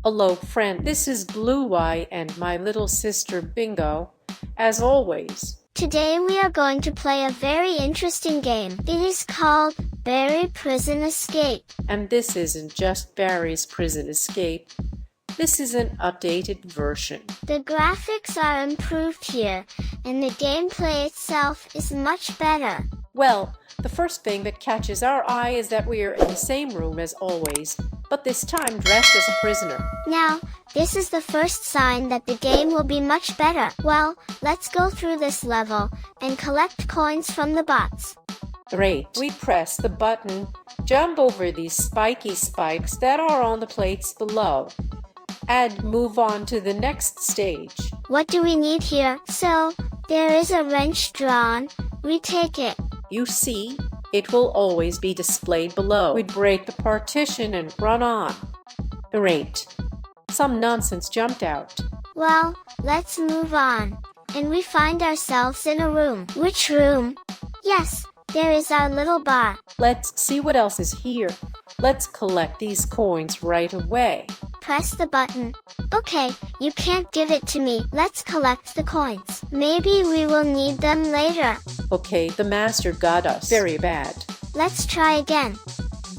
Hello friend, this is Bluey and my little sister Bingo, as always. Today we are going to play a very interesting game. It is called Barry Prison Escape. And this isn't just Barry's Prison Escape. This is an updated version. The graphics are improved here, and the gameplay itself is much better. Well, the first thing that catches our eye is that we are in the same room as always, but this time dressed as a prisoner. Now, this is the first sign that the game will be much better. Well, let's go through this level and collect coins from the bots. Great. We press the button, jump over these spiky spikes that are on the plates below, and move on to the next stage. What do we need here? So, there is a wrench drawn. We take it. You see, it will always be displayed below. We break the partition and run on. Great. Some nonsense jumped out. Well, let's move on. And we find ourselves in a room. Which room? Yes, there is our little bar. Let's see what else is here. Let's collect these coins right away. Press the button. Okay, you can't give it to me. Let's collect the coins. Maybe we will need them later. Okay, the master got us very bad. Let's try again.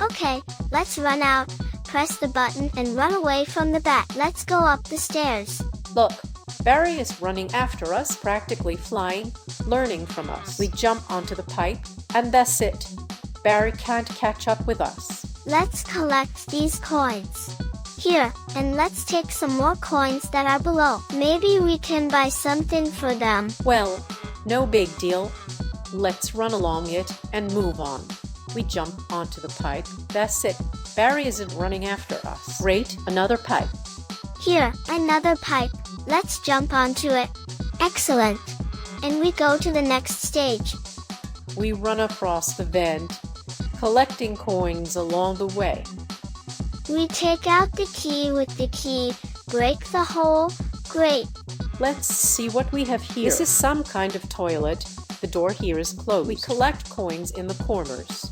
Okay, let's run out. Press the button and run away from the bat. Let's go up the stairs. Look, Barry is running after us, practically flying, learning from us. We jump onto the pipe, and that's it. Barry can't catch up with us. Let's collect these coins. Here, and let's take some more coins that are below. Maybe we can buy something for them. Well, no big deal. Let's run along it and move on. We jump onto the pipe. That's it. Barry isn't running after us. Great, another pipe. Here, another pipe. Let's jump onto it. Excellent. And we go to the next stage. We run across the vent, collecting coins along the way. We take out the key with the key, break the hole. Great. Let's see what we have here. This is some kind of toilet. The door here is closed. We collect coins in the corners.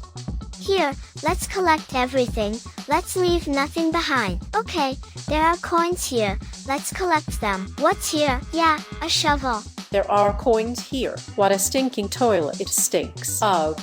Here, let's collect everything. Let's leave nothing behind. Okay, there are coins here. Let's collect them. What's here? Yeah, a shovel. There are coins here. What a stinking toilet. It stinks. Ugh.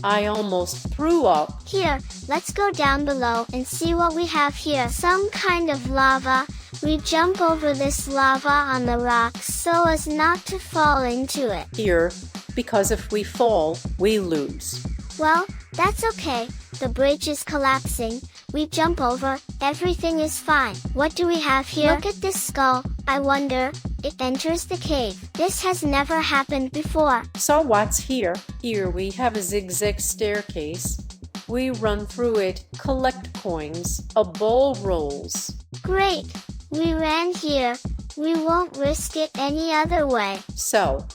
I almost threw up. Here, let's go down below and see what we have here. Some kind of lava. We jump over this lava on the rocks so as not to fall into it. Here, because if we fall, we lose. Well, that's okay. The bridge is collapsing. We jump over. Everything is fine. What do we have here? Look at this skull. I wonder, it enters the cave. This has never happened before. So what's here? Here we have a zigzag staircase. We run through it, collect coins. A ball rolls. Great. We ran here. We won't risk it any other way. So,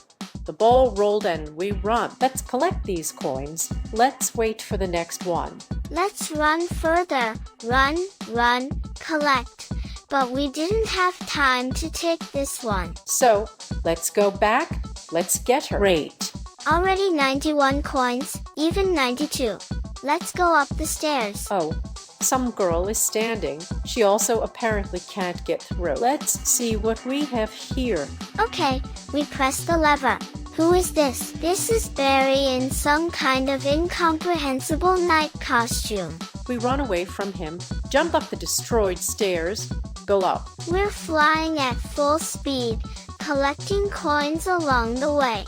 the ball rolled and we run. Let's collect these coins. Let's wait for the next one. Let's run further. Run, run, collect. But we didn't have time to take this one. So, let's go back. Let's get her. Great. Already 91 coins, even 92. Let's go up the stairs. Oh, some girl is standing. She also apparently can't get through. Let's see what we have here. Okay, we press the lever. Who is this? This is Barry in some kind of incomprehensible night costume. We run away from him, jump up the destroyed stairs, go up. We're flying at full speed, collecting coins along the way.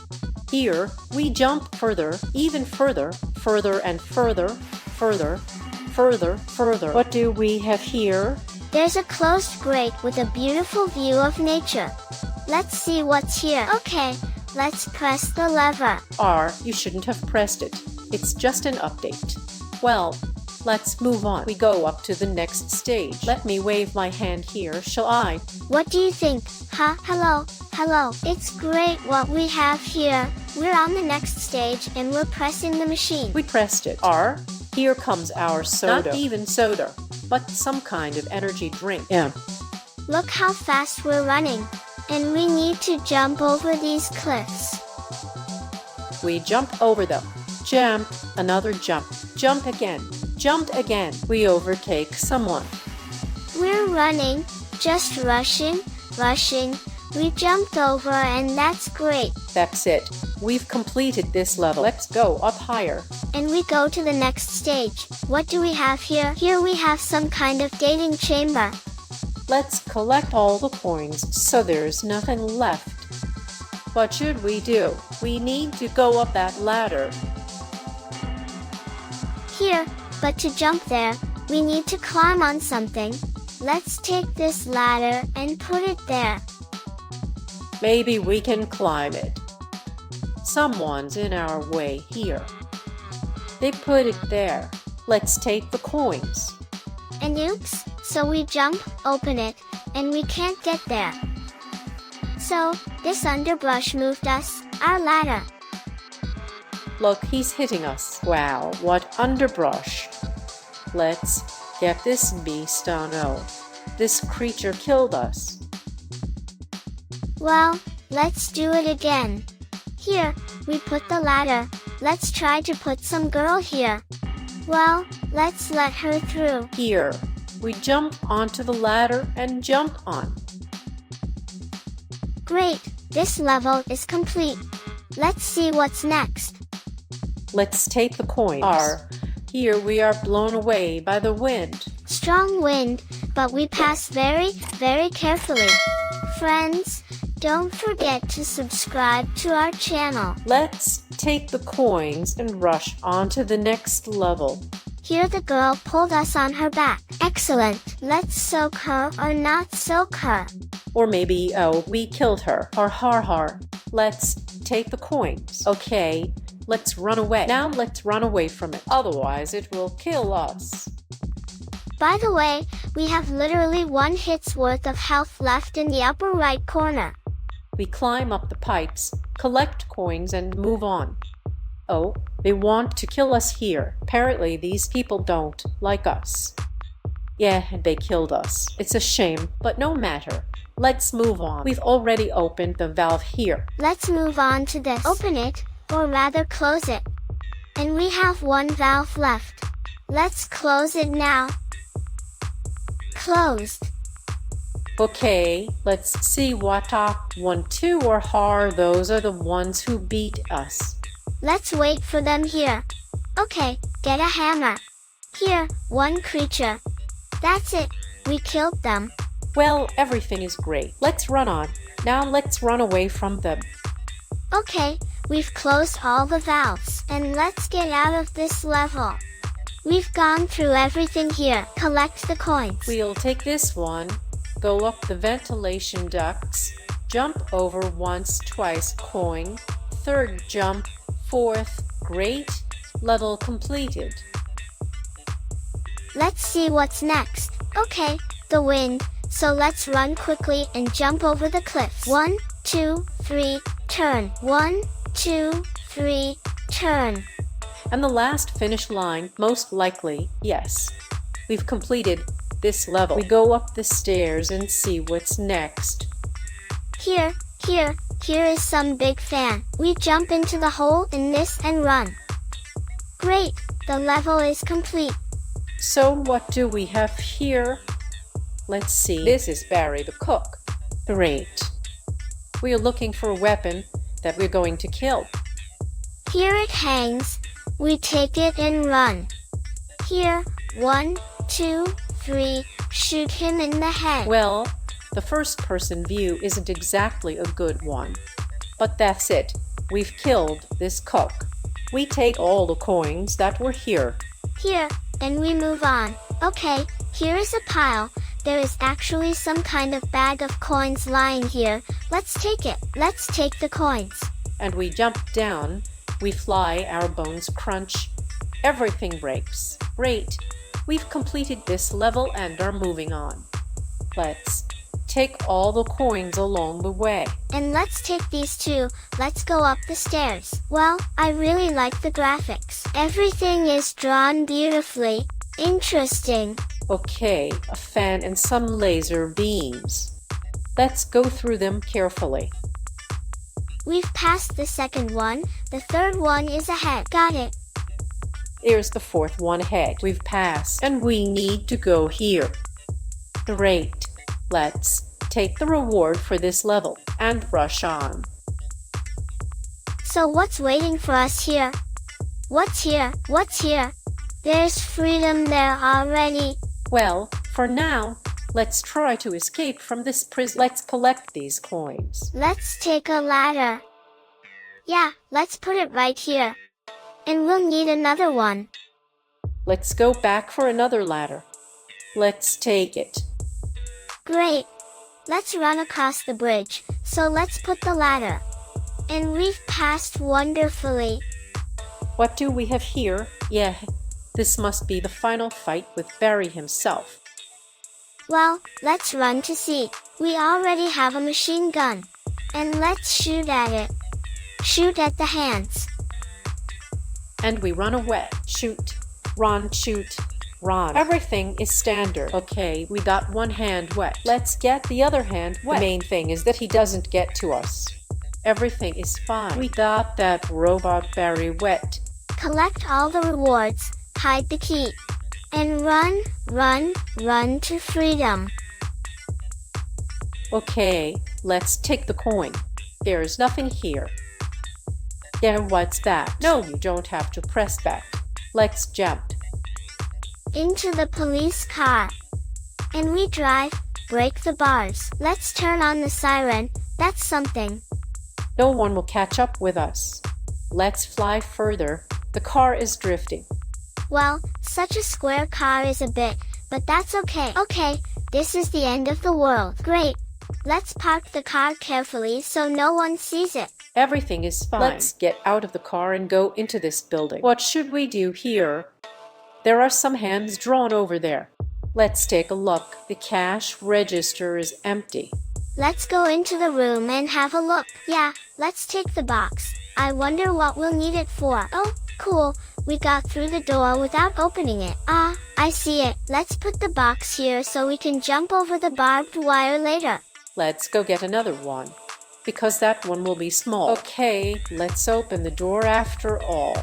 Here, we jump further, even further, further and further, further, further, further. What do we have here? There's a closed grate with a beautiful view of nature. Let's see what's here. Okay, let's press the lever. R, you shouldn't have pressed it. It's just an update. Well, let's move on. We go up to the next stage. Let me wave my hand here, shall I? What do you think? Hello, hello. It's great what we have here. We're on the next stage and we're pressing the machine. We pressed it. R, here comes our soda. Not even soda, but some kind of energy drink. Yeah. Look how fast we're running. And we need to jump over these cliffs. We jump over them. Jump, another jump. Jump again. Jumped again. We overtake someone. We're running, just rushing. We jumped over and that's great. That's it. We've completed this level. Let's go up higher. And we go to the next stage. What do we have here? Here we have some kind of dating chamber. Let's collect all the coins so there's nothing left. What should we do? We need to go up that ladder. Here, but to jump there, we need to climb on something. Let's take this ladder and put it there. Maybe we can climb it. Someone's in our way here. They put it there. Let's take the coins. And oops, so we jump, open it, and we can't get there. So, this underbrush moved us, our ladder. Look, he's hitting us. Wow, what underbrush. Let's get this beast. Oh no, this creature killed us. Well, let's do it again. Here, we put the ladder. Let's try to put some girl here. Well, let's let her through. Here, we jump onto the ladder and jump on. Great, this level is complete. Let's see what's next. Let's take the coins. Here we are blown away by the wind. Strong wind, but we pass very, very carefully. Friends, don't forget to subscribe to our channel. Let's take the coins and rush on to the next level. Here the girl pulled us on her back. Excellent. Let's soak her or not soak her. Or maybe, we killed her. Har. Let's take the coins. Okay, let's run away. Now let's run away from it. Otherwise it will kill us. By the way, we have literally 1 hit's worth of health left in the upper right corner. We climb up the pipes, collect coins, and move on. Oh, they want to kill us here. Apparently these people don't like us. Yeah, and they killed us. It's a shame, but no matter. Let's move on. We've already opened the valve here. Let's move on to this. Open it, or rather close it. And we have 1 valve left. Let's close it now. Closed. Okay, let's see what 1, 2 or har. Those are the ones who beat us. Let's wait for them here. Okay, get a hammer. Here, 1 creature. That's it, we killed them. Well, everything is great. Let's run on. Now let's run away from them. Okay, we've closed all the valves, and let's get out of this level. We've gone through everything here. Collect the coins. We'll take this one, go up the ventilation ducts, jump over once, twice, coin, 3rd jump, 4th, great, level completed. Let's see what's next. Okay, the wind, so let's run quickly and jump over the cliffs. 1, 2, 3, turn. 1, 2, 3, turn. And the last finish line, most likely, yes. We've completed this level. We go up the stairs and see what's next. Here is some big fan. We jump into the hole in this and run. Great, the level is complete. So what do we have here? Let's see. This is Barry the cook. Great. We are looking for a weapon that we're going to kill. Here it hangs. We take it and run. Here, 1, 2, 3, shoot him in the head. Well, the first-person view isn't exactly a good one. But that's it. We've killed this cook. We take all the coins that were here. Here, and we move on. Okay, here is a pile. There is actually some kind of bag of coins lying here. Let's take it. Let's take the coins. And we jump down. We fly, our bones crunch. Everything breaks. Great. We've completed this level and are moving on. Let's take all the coins along the way. And let's take these too. Let's go up the stairs. Well, I really like the graphics. Everything is drawn beautifully. Interesting. Okay, a fan and some laser beams. Let's go through them carefully. We've passed the 2nd one. The 3rd one is ahead. Got it. Here's the 4th one ahead. We've passed, and we need to go here. Great. Let's take the reward for this level and rush on. So what's waiting for us here? What's here? What's here? There's freedom there already. Well, for now, let's try to escape from this prison. Let's collect these coins. Let's take a ladder. Yeah, let's put it right here. And we'll need another one. Let's go back for another ladder. Let's take it. Great. Let's run across the bridge, so let's put the ladder. And we've passed wonderfully. What do we have here? Yeah, this must be the final fight with Barry himself. Well, let's run to see. We already have a machine gun. And let's shoot at it. Shoot at the hands. And we run away. Shoot, run, shoot, run. Everything is standard. Okay, we got one hand wet. Let's get the other hand wet. The main thing is that he doesn't get to us. Everything is fine. We got that robot Barry wet. Collect all the rewards, hide the key, and run, run, run to freedom. Okay, let's take the coin. There's nothing here. Yeah, what's that? No, you don't have to press back. Let's jump. Into the police car. And we drive, break the bars. Let's turn on the siren, that's something. No one will catch up with us. Let's fly further. The car is drifting. Well, such a square car is a bit, but that's okay. Okay, this is the end of the world. Great. Let's park the car carefully so no one sees it. Everything is fine. Let's get out of the car and go into this building. What should we do here? There are some hands drawn over there. Let's take a look. The cash register is empty. Let's go into the room and have a look. Yeah, let's take the box. I wonder what we'll need it for. Oh, cool. We got through the door without opening it. Ah, I see it. Let's put the box here so we can jump over the barbed wire later. Let's go get another one, because that one will be small. Okay, let's open the door after all.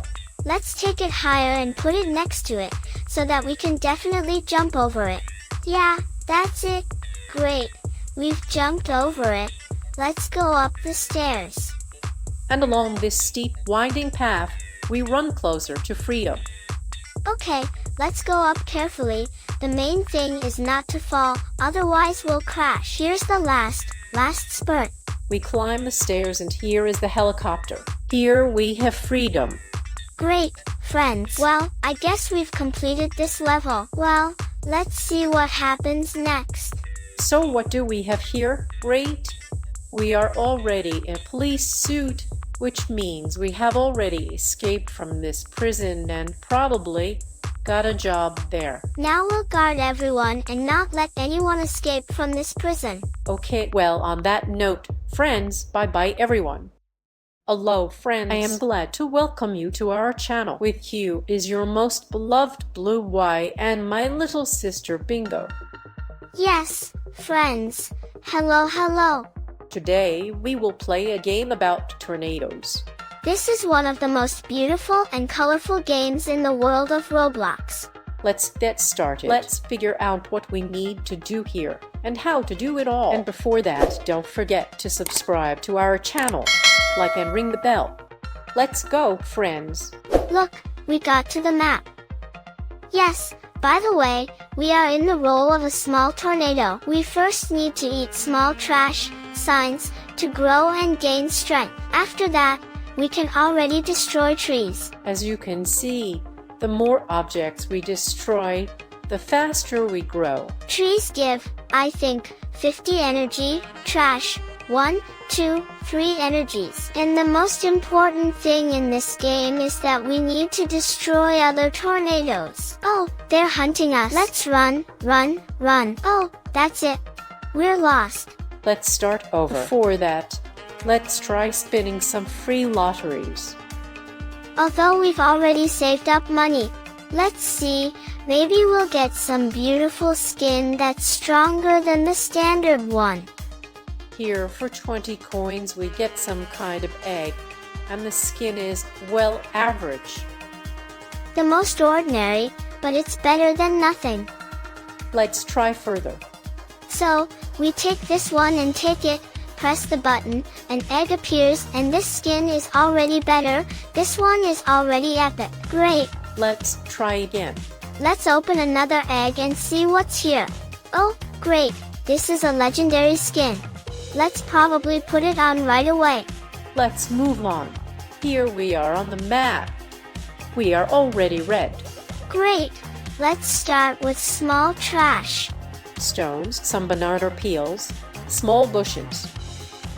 Let's take it higher and put it next to it, so that we can definitely jump over it. Yeah, that's it. Great. We've jumped over it. Let's go up the stairs. And along this steep, winding path, we run closer to freedom. Okay, let's go up carefully. The main thing is not to fall, otherwise we'll crash. Here's the last spurt. We climb the stairs and here is the helicopter. Here we have freedom. Great, friends. Well, I guess we've completed this level. Well, let's see what happens next. So what do we have here? Great. We are already in a police suit, which means we have already escaped from this prison and probably got a job there. Now we'll guard everyone and not let anyone escape from this prison. Okay, well, on that note, friends, bye-bye everyone. Hello, friends. I am glad to welcome you to our channel. With you is your most beloved Blue Y and my little sister Bingo. Yes, friends. Hello, hello. Today, we will play a game about tornadoes. This is one of the most beautiful and colorful games in the world of Roblox. Let's get started. Let's figure out what we need to do here and how to do it all. And before that, don't forget to subscribe to our channel, like and ring the bell. Let's go, friends. Look, we got to the map. Yes, by the way, we are in the role of a small tornado. We first need to eat small trash signs to grow and gain strength. After that, we can already destroy trees. As you can see, the more objects we destroy, the faster we grow. Trees give, I think, 50 energy, trash, 1, 2, 3 energies. And the most important thing in this game is that we need to destroy other tornadoes. Oh, they're hunting us. Let's run, run, run. Oh, that's it. We're lost. Let's start over. Before that, let's try spinning some free lotteries. Although we've already saved up money, let's see, maybe we'll get some beautiful skin that's stronger than the standard one. Here, for 20 coins, we get some kind of egg, and the skin is, well, average. The most ordinary, but it's better than nothing. Let's try further. So, we take this one and take it, press the button, an egg appears and this skin is already better, this one is already epic. Great! Let's try again. Let's open another egg and see what's here. Oh, great! This is a legendary skin. Let's probably put it on right away. Let's move on. Here we are on the map. We are already red. Great! Let's start with small trash. Stones, some banana peels, small bushes.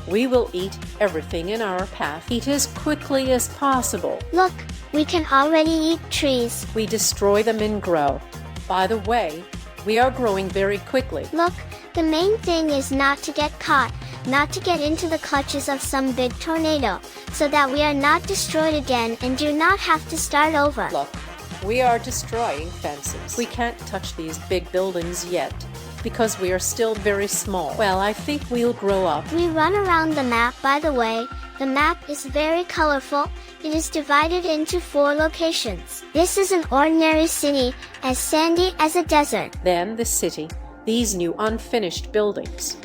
We will eat everything in our path. Eat as quickly as possible. Look, we can already eat trees. We destroy them and grow. By the way, we are growing very quickly. Look, the main thing is not to get caught, not to get into the clutches of some big tornado, so that we are not destroyed again and do not have to start over. Look, we are destroying fences. We can't touch these big buildings yet, because we are still very small. Well, I think we'll grow up. We run around the map, by the way. The map is very colorful. It is divided into 4 locations. This is an ordinary city, as sandy as a desert. Then the city, these new unfinished buildings.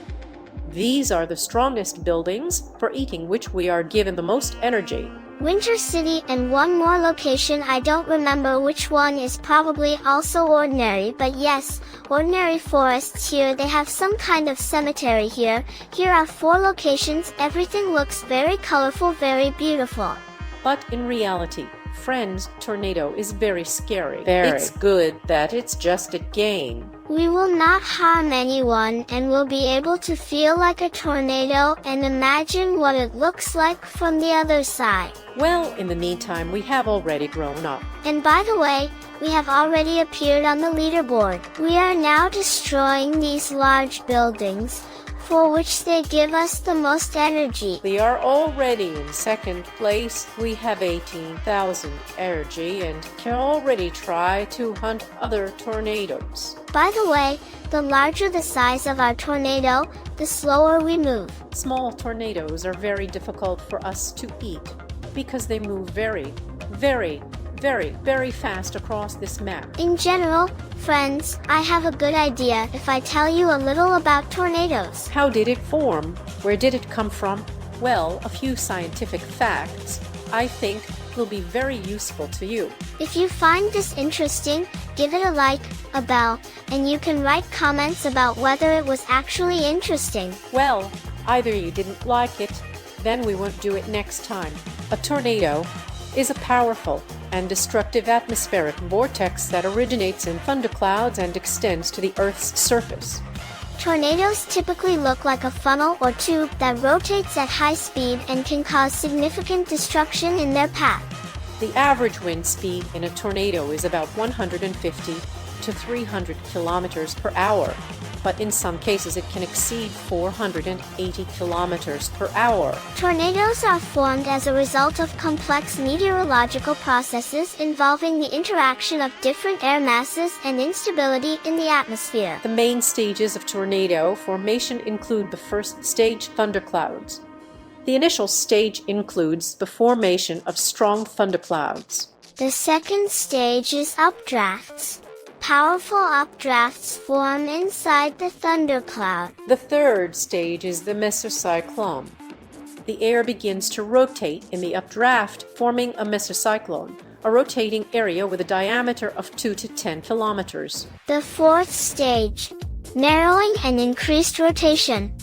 These are the strongest buildings, for eating which we are given the most energy. Winter City and one more location, I don't remember which one, is probably also ordinary, but yes, ordinary forests here. They have some kind of cemetery here. Here are 4 locations. Everything looks very colorful, very beautiful. But in reality, friends, tornado is very scary. It's good that it's just a game. We will not harm anyone and will be able to feel like a tornado and imagine what it looks like from the other side. Well, in the meantime, we have already grown up. And by the way, we have already appeared on the leaderboard. We are now destroying these large buildings, for which they give us the most energy. We are already in second place. We have 18,000 energy and can already try to hunt other tornadoes. By the way, the larger the size of our tornado, the slower we move. Small tornadoes are very difficult for us to eat because they move very, very, very, very fast across this map. In general, friends, I have a good idea if I tell you a little about tornadoes. How did it form? Where did it come from? Well, a few scientific facts, I think, will be very useful to you. If you find this interesting, give it a like, a bell, and you can write comments about whether it was actually interesting. Well, either you didn't like it, then we won't do it next time. A tornado is a powerful and destructive atmospheric vortex that originates in thunderclouds and extends to the Earth's surface. Tornadoes typically look like a funnel or tube that rotates at high speed and can cause significant destruction in their path. The average wind speed in a tornado is about 150 to 300 kilometers per hour, but in some cases it can exceed 480 kilometers per hour. Tornadoes are formed as a result of complex meteorological processes involving the interaction of different air masses and instability in the atmosphere. The main stages of tornado formation include the first stage, thunderclouds. The initial stage includes the formation of strong thunderclouds. The second stage is updrafts. Powerful updrafts form inside the thundercloud. The third stage is the mesocyclone. The air begins to rotate in the updraft, forming a mesocyclone, a rotating area with a diameter of 2 to 10 kilometers. The fourth stage, narrowing and increased rotation.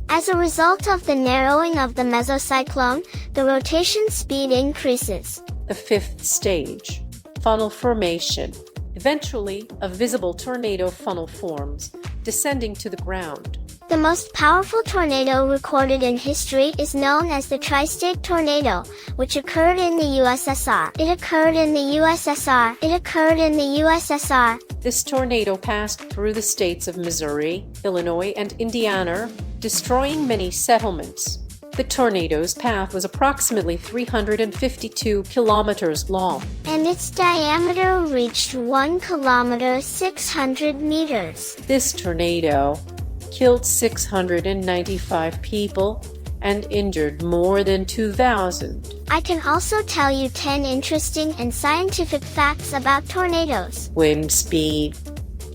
As a result of the narrowing of the mesocyclone, the rotation speed increases. The fifth stage, funnel formation. Eventually, a visible tornado funnel forms, descending to the ground. The most powerful tornado recorded in history is known as the Tri-State Tornado, which occurred in the USSR. It occurred in the USSR. It occurred in the USSR. This tornado passed through the states of Missouri, Illinois, and Indiana, destroying many settlements. The tornado's path was approximately 352 kilometers long. And its diameter reached 1 kilometer 600 meters. This tornado killed 695 people and injured more than 2,000. I can also tell you 10 interesting and scientific facts about tornadoes. Wind speed.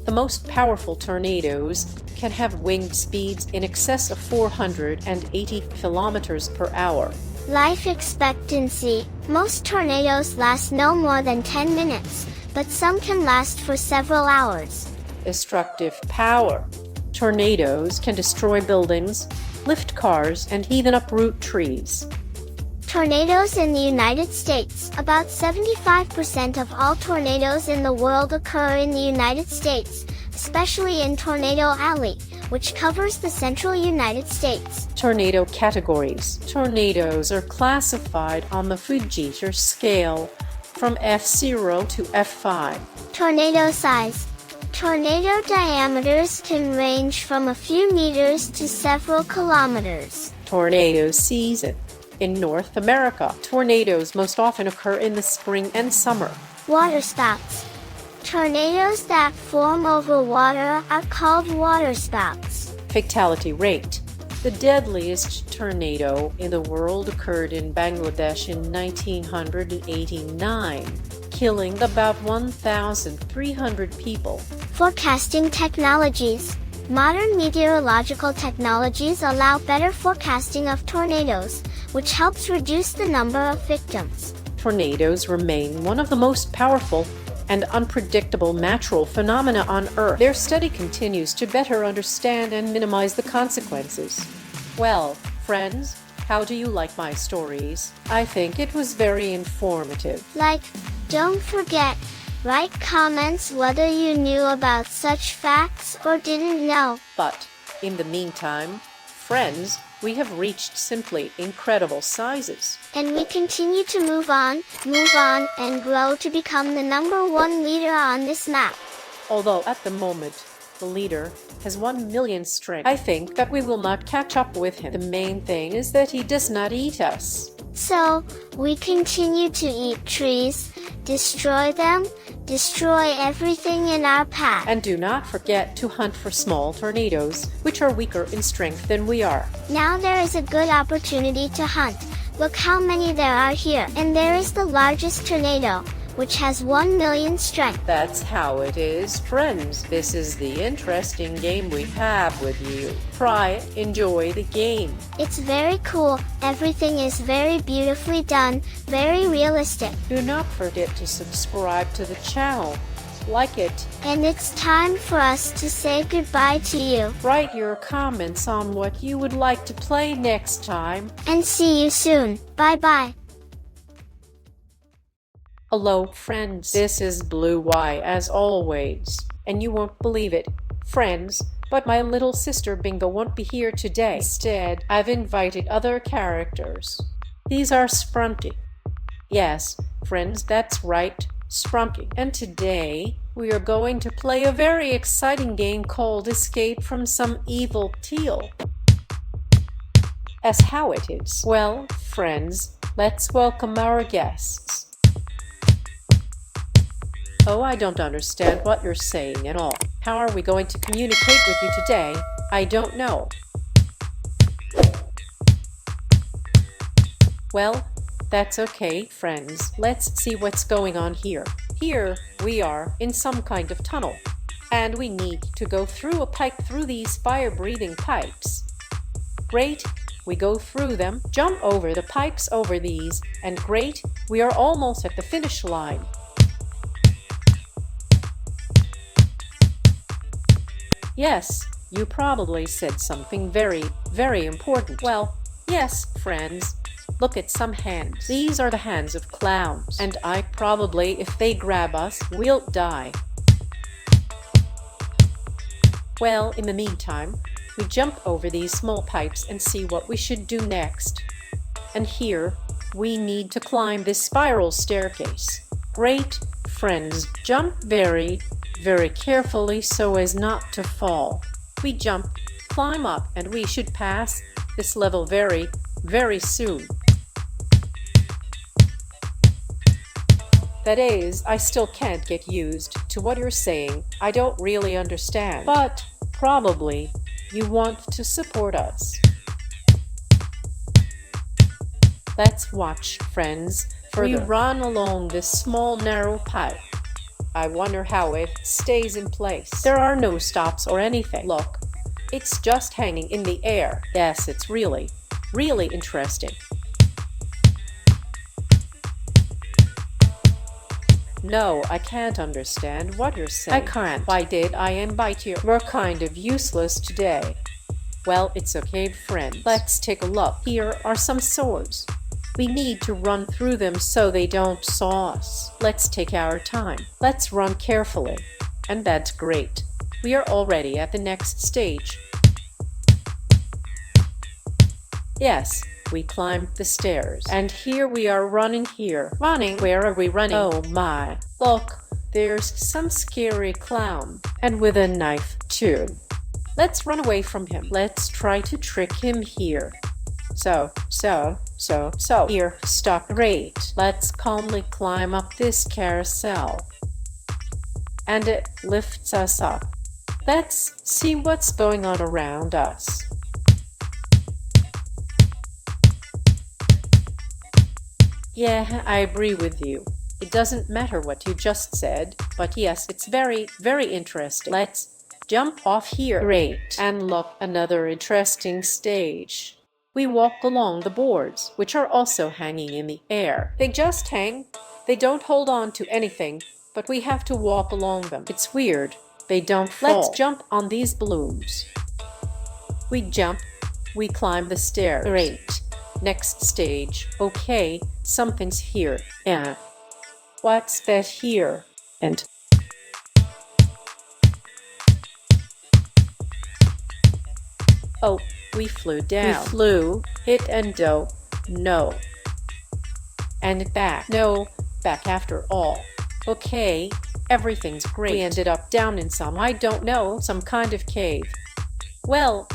The most powerful tornadoes can have wind speeds in excess of 480 kilometers per hour. Life expectancy. Most tornadoes last no more than 10 minutes, but some can last for several hours. Destructive power. Tornadoes can destroy buildings, lift cars, and even uproot trees. Tornadoes in the United States. About 75% of all tornadoes in the world occur in the United States, especially in Tornado Alley, which covers the central United States. Tornado categories. Tornadoes are classified on the Fujita scale from F0 to F5. Tornado size. Tornado diameters can range from a few meters to several kilometers. Tornado season. In North America, tornadoes most often occur in the spring and summer. Waterspouts. Tornadoes that form over water are called waterspouts. Fatality rate. The deadliest tornado in the world occurred in Bangladesh in 1989, killing about 1,300 people. Forecasting technologies. Modern meteorological technologies allow better forecasting of tornadoes, which helps reduce the number of victims. Tornadoes remain one of the most powerful and unpredictable natural phenomena on Earth. Their study continues to better understand and minimize the consequences. Well, friends, how do you like my stories? I think it was very informative. Don't forget, write comments whether you knew about such facts or didn't know. But, in the meantime, friends, we have reached simply incredible sizes. And we continue to move on, and grow to become the #1 leader on this map. Although at the moment, the leader has 1 million strength, I think that we will not catch up with him. The main thing is that he does not eat us. So, we continue to eat trees, destroy them, destroy everything in our path. And do not forget to hunt for small tornadoes, which are weaker in strength than we are. Now there is a good opportunity to hunt. Look how many there are here. And there is the largest tornado, which has 1 million strength. That's how it is, friends. This is the interesting game we have with you. Try it, enjoy the game. It's very cool. Everything is very beautifully done, very realistic. Do not forget to subscribe to the channel. Like it. And it's time for us to say goodbye to you. Write your comments on what you would like to play next time. And see you soon. Bye-bye. Hello, friends. This is Blue Y, as always. And you won't believe it, friends, but my little sister Bingo won't be here today. Instead, I've invited other characters. These are Sprunky. Yes, friends, that's right, Sprunky. And today, we are going to play a very exciting game called Escape from Some Evil Teal. As how it is. Well, friends, let's welcome our guests. Oh, I don't understand what you're saying at all. How are we going to communicate with you today? I don't know. Well, that's okay, friends. Let's see what's going on here. Here we are in some kind of tunnel, and we need to go through a pipe through these fire-breathing pipes. Great, we go through them, jump over the pipes over these, and great, we are almost at the finish line. Yes, you probably said something very, very important. Well, yes, friends, look at some hands. These are the hands of clowns, and if they grab us, we'll die. Well, in the meantime, we jump over these small pipes and see what we should do next. And here, we need to climb this spiral staircase. Great, friends, jump very, very carefully so as not to fall. We jump, climb up, and we should pass this level very, very soon. That is, I still can't get used to what you're saying. I don't really understand. But probably you want to support us. Let's watch, friends. We run along this small narrow pipe. I wonder how it stays in place. There are no stops or anything. Look, It's just hanging in the air. Yes, it's really interesting. No, I can't understand what you're saying. I can't. Why did I invite you? We're kind of useless today. Well, it's okay, friends. Let's take a look. Here are some swords. We need to run through them so they don't saw us. Let's take our time. Let's run carefully. And that's great. We are already at the next stage. Yes, we climbed the stairs. And here we are running here. Running? Where are we running? Oh my. Look, there's some scary clown. And with a knife, too. Let's run away from him. Let's try to trick him here. So. Here, stop. Great. Let's calmly climb up this carousel. And it lifts us up. Let's see what's going on around us. Yeah, I agree with you. It doesn't matter what you just said, but yes, it's very interesting. Let's jump off here. Great. And look, another interesting stage. We walk along the boards, which are also hanging in the air. They just hang. They don't hold on to anything, but we have to walk along them. It's weird. They don't fall. Let's jump on these balloons. We jump. We climb the stairs. Great. Next stage. Okay, something's here. What's that here? And oh, we flew down. We flew, hit and do. No. And back. No, back after all. Okay, everything's great. We ended up down in some, I don't know, some kind of cave. Well,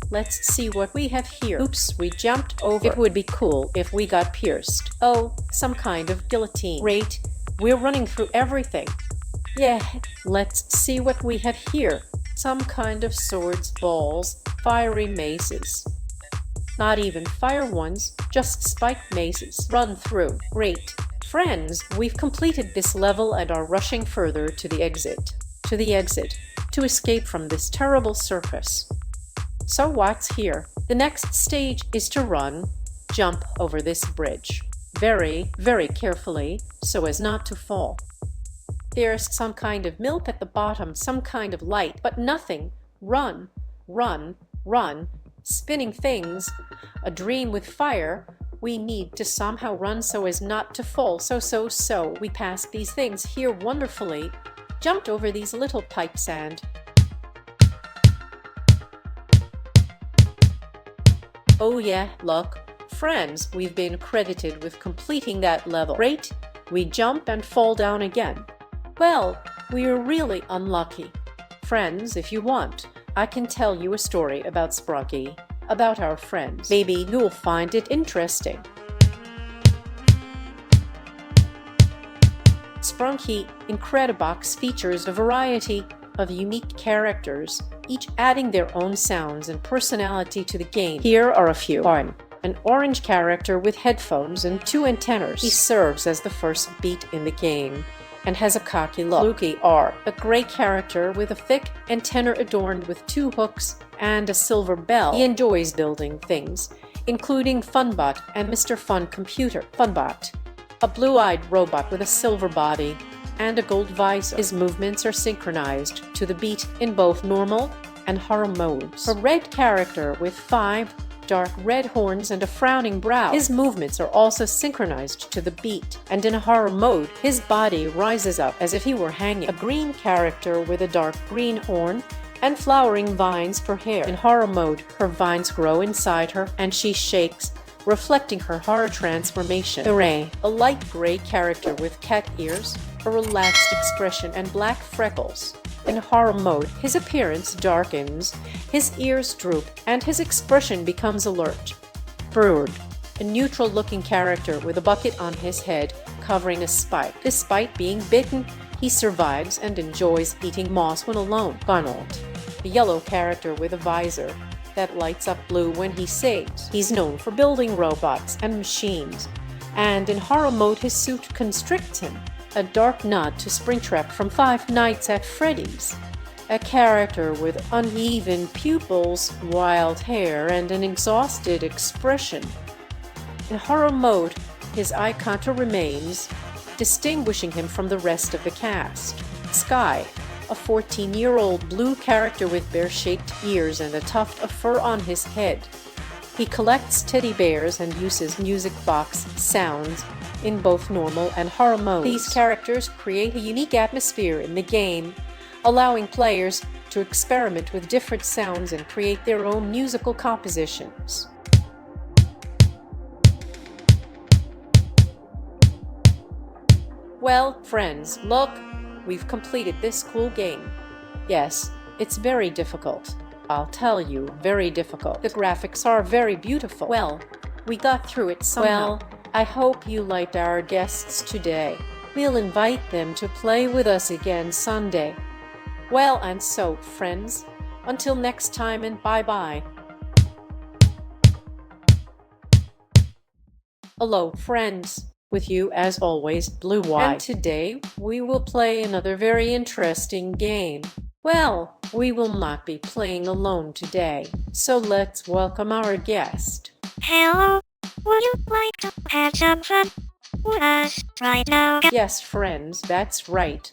let's see what we have here. Oops, we jumped over. It would be cool if we got pierced. Oh, some kind of guillotine. Great, we're running through everything. Yeah, let's see what we have here. Some kind of swords, balls, fiery maces. Not even fire ones, just spiked maces. Run through. Great. Friends, we've completed this level and are rushing further to the exit. To escape from this terrible circus. So what's here? The next stage is to run, jump over this bridge. Very carefully, so as not to fall. There's some kind of milk at the bottom, some kind of light, but nothing. Run. Spinning things. A dream with fire. We need to somehow run so as not to fall. So. We passed these things here wonderfully. Jumped over these little pipes and... Oh yeah, look. Friends, we've been credited with completing that level. Great. We jump and fall down again. Well, we're really unlucky. Friends, if you want, I can tell you a story about Sprunky, about our friends. Maybe you'll find it interesting. Sprunky Incredibox features a variety of unique characters, each adding their own sounds and personality to the game. Here are a few. An orange character with headphones and 2 antennas. He serves as the first beat in the game and has a cocky look. Fluky R, a gray character with a thick antenna adorned with 2 hooks and a silver bell. He enjoys building things, including Funbot and Mr. Fun Computer. Funbot, a blue-eyed robot with a silver body and a gold visor. His movements are synchronized to the beat in both normal and horror modes. A red character with 5 dark red horns and a frowning brow. His movements are also synchronized to the beat, and in a horror mode, his body rises up as if he were hanging. A green character with a dark green horn and flowering vines for hair. In horror mode, her vines grow inside her and she shakes, reflecting her horror transformation. Ray, a light gray character with cat ears, a relaxed expression and black freckles. In horror mode, his appearance darkens, his ears droop, and his expression becomes alert. Brood, a neutral-looking character with a bucket on his head covering a spike. Despite being bitten, he survives and enjoys eating moss when alone. Gunnel, a yellow character with a visor that lights up blue when he saves. He's known for building robots and machines, and in horror mode his suit constricts him, a dark nod to Springtrap from Five Nights at Freddy's. a character with uneven pupils, wild hair, and an exhausted expression. In horror mode, his eye contour remains, distinguishing him from the rest of the cast. Sky, a 14-year-old blue character with bear-shaped ears and a tuft of fur on his head. He collects teddy bears and uses music box sounds in both normal and horror modes. These characters create a unique atmosphere in the game, allowing players to experiment with different sounds and create their own musical compositions. Well, friends, look, we've completed this cool game. Yes, it's very difficult. I'll tell you, very difficult. The graphics are very beautiful. Well, we got through it somehow. Well, I hope you liked our guests today. We'll invite them to play with us again Sunday. Well, and so, friends, until next time and bye-bye. Hello, friends. With you, as always, Blue White. And today, we will play another very interesting game. Well, we will not be playing alone today, so let's welcome our guest. Hello, would you like to have some fun with us right now? Yes, friends, that's right.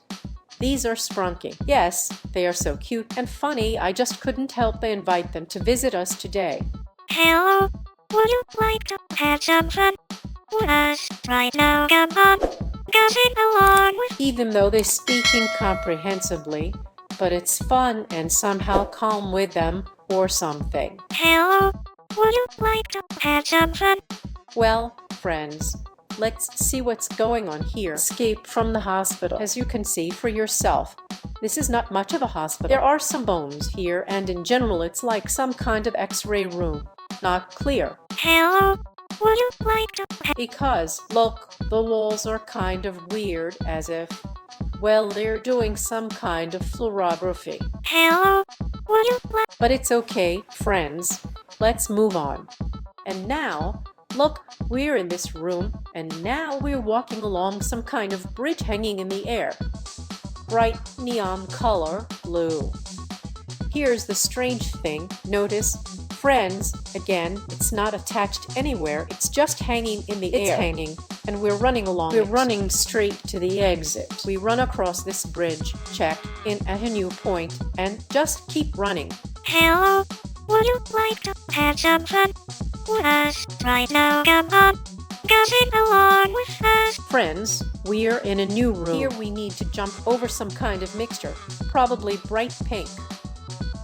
These are Sprunky. Yes, they are so cute and funny, I just couldn't help but invite them to visit us today. Hello, would you like to have some fun with us right now? Come on, sing along with. Even though they speak incomprehensibly, but it's fun and somehow calm with them or something. Hello, would you like to have some fun? Well, friends, let's see what's going on here. Escape from the hospital. As you can see for yourself, this is not much of a hospital. There are some bones here, and in general it's like some kind of x-ray room. Not clear. Hello, would you like to Because, look, the walls are kind of weird, as if, well, they're doing some kind of fluorography. Hello, would you like. But it's okay, friends. Let's move on. And now, look, we're in this room, and now we're walking along some kind of bridge hanging in the air. Bright neon color, blue. Here's the strange thing. Notice, friends, again, it's not attached anywhere. It's just hanging in the air. It's hanging, and we're running along it. We're running straight to the exit. We run across this bridge, check in at a new point, and just keep running. Hello, would you like to have some fun with us right now? Come on, sing along with us. Friends, we're in a new room. Here we need to jump over some kind of mixture, probably bright pink.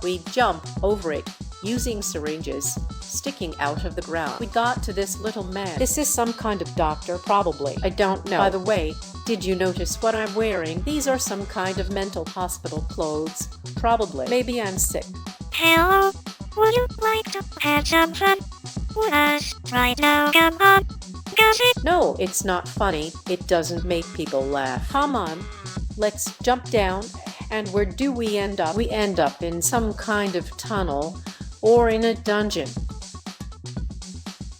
We jump over it, using syringes sticking out of the ground. We got to this little man. This is some kind of doctor, probably. I don't know. By the way, did you notice what I'm wearing? These are some kind of mental hospital clothes. Probably. Maybe I'm sick. Hello, would you like to have some fun with us right now? Come on, sing. No, it's not funny. It doesn't make people laugh. Come on, let's jump down. And where do we end up? We end up in some kind of tunnel or in a dungeon.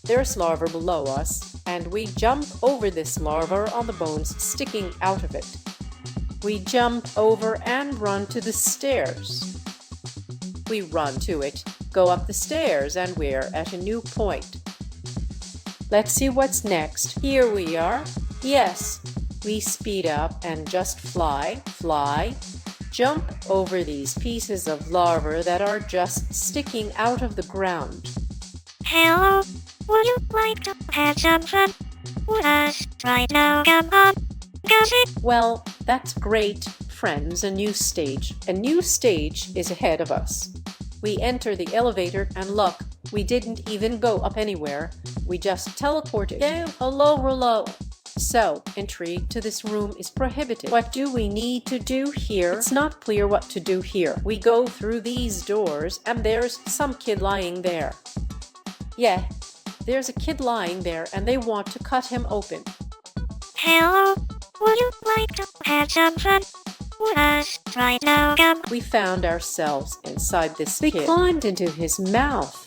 There's larva below us, and we jump over this larva on the bones sticking out of it. We jump over and run to the stairs. We run to it, go up the stairs, and we're at a new point. Let's see what's next. Here we are. Yes, we speed up and just fly, jump over these pieces of larva that are just sticking out of the ground. Hello, would you like to have some fun with us right now? Come on, sing. Well, that's great, friends. A new stage. A new stage is ahead of us. We enter the elevator and look, we didn't even go up anywhere. We just teleported. Yeah, hello. So, entry to this room is prohibited. What do we need to do here? It's not clear what to do here. We go through these doors, and there's some kid lying there. Yeah, there's a kid lying there, and they want to cut him open. Hello, would you like to have some fun with us right now? We found ourselves inside this kid. We climbed into his mouth.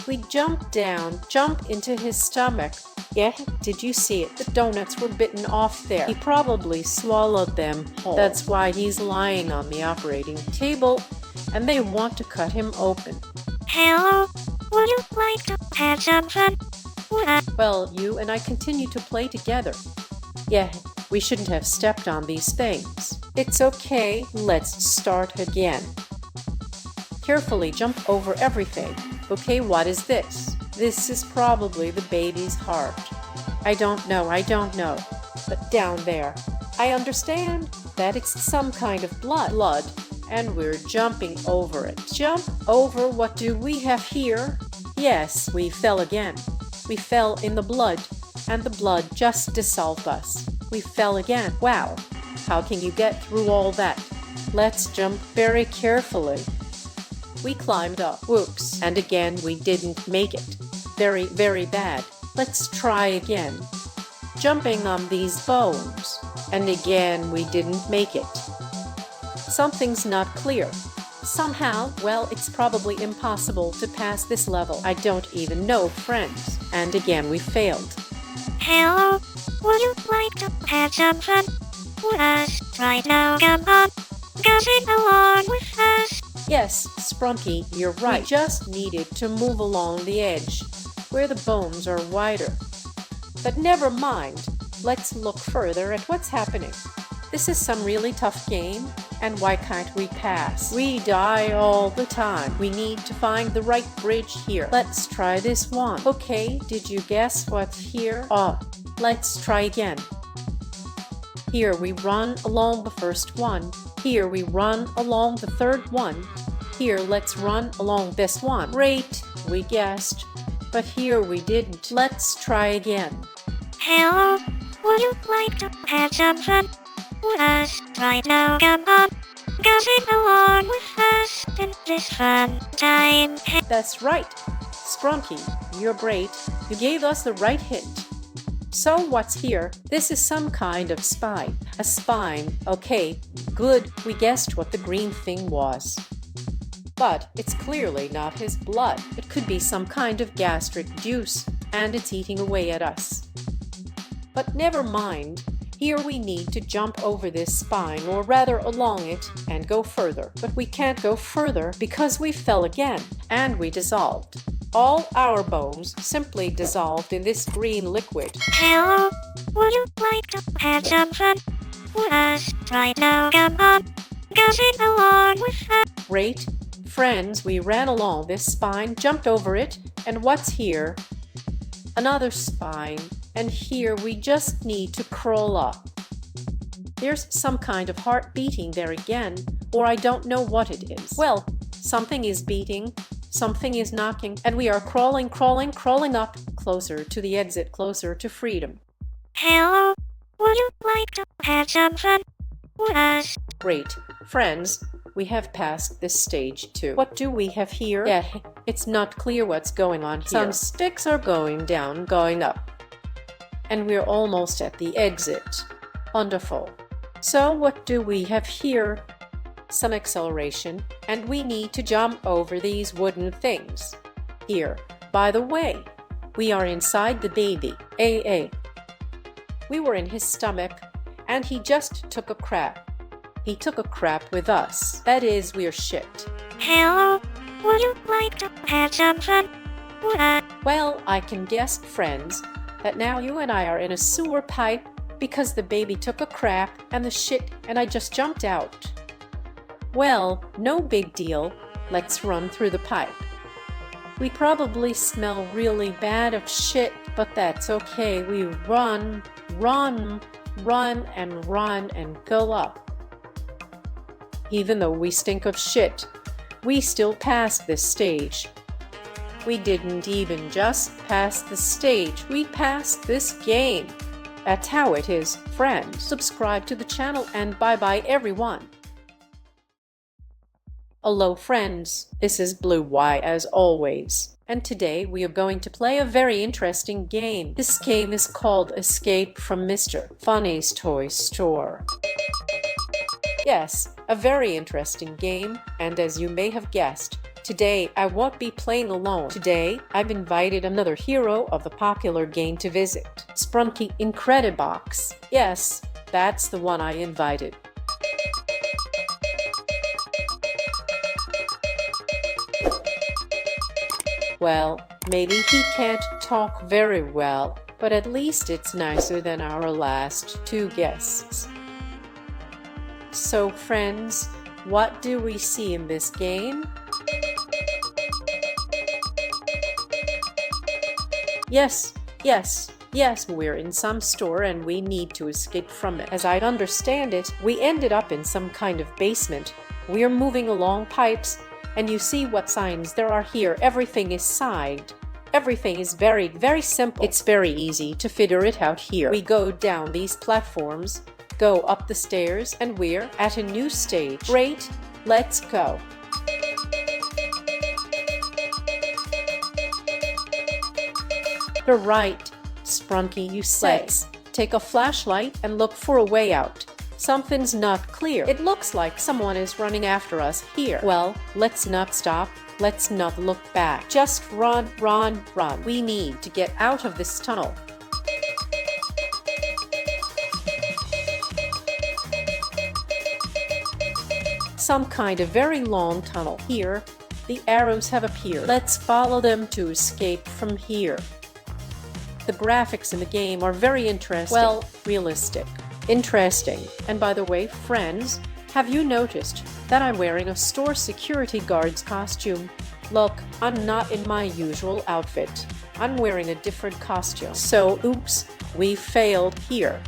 We jump down, jump into his stomach. Yeah, did you see it? The donuts were bitten off there. He probably swallowed them whole. That's why he's lying on the operating table, and they want to cut him open. Hello, would you like to have some fun? Well, you and I continue to play together. Yeah, we shouldn't have stepped on these things. It's okay, let's start again. Carefully jump over everything. Okay, what is this? This is probably the baby's heart. I don't know, but down there. I understand that it's some kind of blood, and we're jumping over it. Jump over, what do we have here? Yes, we fell again. We fell in the blood, and the blood just dissolved us. We fell again. Wow, how can you get through all that? Let's jump very carefully. We climbed up. Whoops. And again, we didn't make it. Very, very bad. Let's try again. Jumping on these bones. And again, we didn't make it. Something's not clear. Somehow, well, it's probably impossible to pass this level. I don't even know, friends. And again, we failed. Hello, would you like to have some fun with us right now? Come on, sing along with us. Yes, Sprunky, you're right. We just needed to move along the edge, where the bones are wider. But never mind. Let's look further at what's happening. This is some really tough game, and why can't we pass? We die all the time. We need to find the right bridge here. Let's try this one. Okay, did you guess what's here? Oh, let's try again. Here we run along the first one. Here we run along the third one. Here, let's run along this one. Great, we guessed, but here we didn't. Let's try again. Hello, would you like to have some fun with us right now? Come on, sing along with us in this fun time. That's right. Sprunky, you're great. You gave us the right hint. So what's here? This is some kind of spine. A spine. Okay, good. We guessed what the green thing was. But it's clearly not his blood. It could be some kind of gastric juice, and it's eating away at us. But never mind. Here we need to jump over this spine, or rather along it, and go further. But we can't go further because we fell again, and we dissolved. All our bones simply dissolved in this green liquid. Hello, would you like to have some fun with us right now? Come on, sing along with us. Great. Friends, we ran along this spine, jumped over it, and what's here? Another spine, and here we just need to crawl up. There's some kind of heart beating there again, or I don't know what it is. Well, something is beating, something is knocking, and we are crawling up, closer to the exit, closer to freedom. Hello, would you like to have some fun with us? Great. Friends, we have passed this stage too. What do we have here? Yeah, it's not clear what's going on here. Some sticks are going down, going up. And we're almost at the exit. Wonderful. So what do we have here? Some acceleration, and we need to jump over these wooden things. Here, by the way, we are inside the baby. We were in his stomach, and he just took a crap. He took a crap with us. That is, we're shit. Hello, would you like to have some fun with us? Well, I can guess, friends, that now you and I are in a sewer pipe because the baby took a crap and the shit, and I just jumped out. Well, no big deal. Let's run through the pipe. We probably smell really bad of shit, but that's okay. We run, and go up. Even though we stink of shit, we still passed this stage. We didn't even just pass the stage, we passed this game. That's how it is, friends. Subscribe to the channel and bye-bye everyone. Hello friends, this is Blue Y as always, and today we are going to play a very interesting game. This game is called Escape from Mr. Funny's Toy Store. Yes, a very interesting game, and as you may have guessed, Today, I won't be playing alone. Today, I've invited another hero of the popular game to visit. Sprunky Incredibox. Yes, that's the one I invited. Well, maybe he can't talk very well, but at least it's nicer than our last two guests. So friends, what do we see in this game? Yes, we're in some store and we need to escape from it. As I understand it, we ended up in some kind of basement. We're moving along pipes, and you see what signs there are here. Everything is signed. Everything is very, very simple. It's very easy to figure it out here. We go down these platforms, go up the stairs, and we're at a new stage. Great, let's go. You're right, Sprunky, you say. Let's take a flashlight and look for a way out. Something's not clear. It looks like someone is running after us here. Well, let's not stop. Let's not look back. Just run, run, run. We need to get out of this tunnel. Some kind of very long tunnel. Here, the arrows have appeared. Let's follow them to escape from here. The graphics in the game are very interesting. Well, realistic. Interesting. And by the way, friends, have you noticed that I'm wearing a store security guard's costume? Look, I'm not in my usual outfit. I'm wearing a different costume. So, oops, we failed here.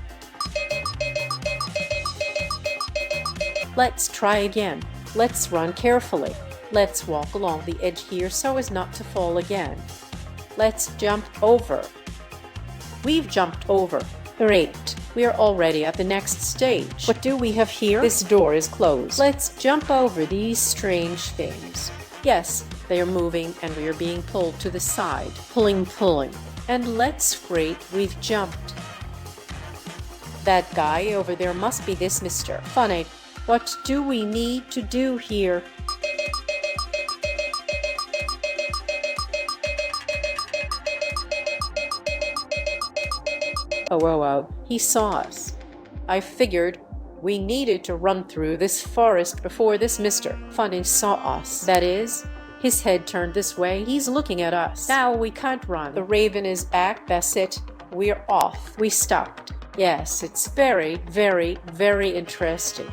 Let's try again. Let's run carefully. Let's walk along the edge here so as not to fall again. Let's jump over. We've jumped over. Great. We are already at the next stage. What do we have here? This door is closed. Let's jump over these strange things. Yes, they are moving and we are being pulled to the side. Pulling. And great, we've jumped. That guy over there must be this Mr. Funny. What do we need to do here? Oh, he saw us. I figured we needed to run through this forest before this Mr. Funny saw us. That is, his head turned this way. He's looking at us. Now we can't run. The raven is back. That's it. We're off. We stopped. Yes, it's very, very, very interesting.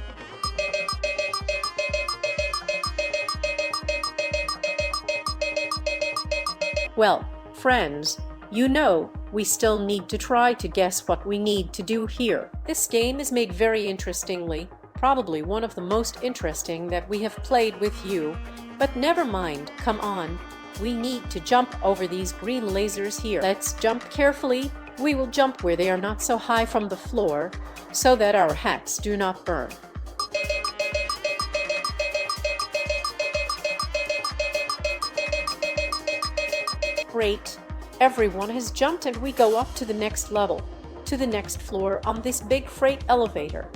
Well, friends, you know, we still need to try to guess what we need to do here. This game is made very interestingly, probably one of the most interesting that we have played with you. But never mind, come on. We need to jump over these green lasers here. Let's jump carefully. We will jump where they are not so high from the floor, so that our hats do not burn. Great. Everyone has jumped and we go up to the next level, to the next floor on this big freight elevator.